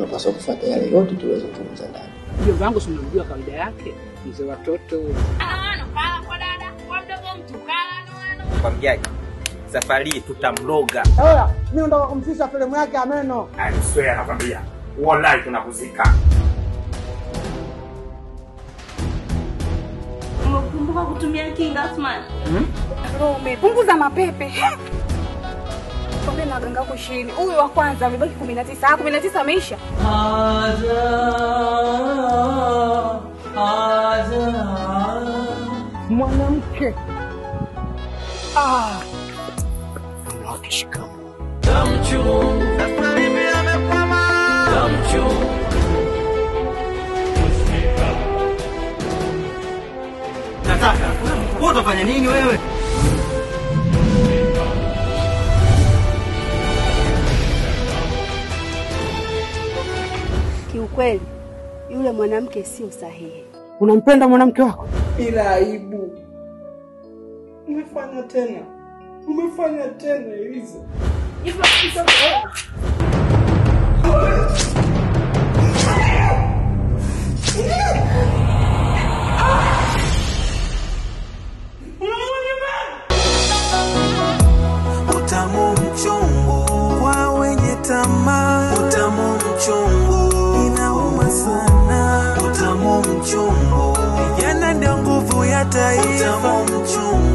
tunapaswa kufuata yale yote tuweze kuzungumza ndani. Mjomba wangu si unamjua kawaida yake, mzee watoto. Kala kwa dada, kwa mdogo mtu kala. Kwa mjaji, safari tutamloga. Oya, mimi ndo kumfisha filmu yake ya meno. I swear nakwambia, wallahi tunakuzika. Umekumbuka kutumia kinga Osman? Umepunguza mapepe. Kombe na ganga kwa 20. Huyu wa kwanza amebaki 19. 19 ameisha. Mwanamke. Unakishika. Damchu, safari amekwama. Damchu. Nataka, wewe utafanya nini wewe? Kiukweli yule mwanamke sio sahihi. Unampenda mwanamke wako? Bila aibu. Umefanya tena Eliza. Utamu mchungu kwa wenye tamaa. Utamu mchungu inauma sana. Utamu mchungu vijana ndio nguvu ya taifa. Utamu mchungu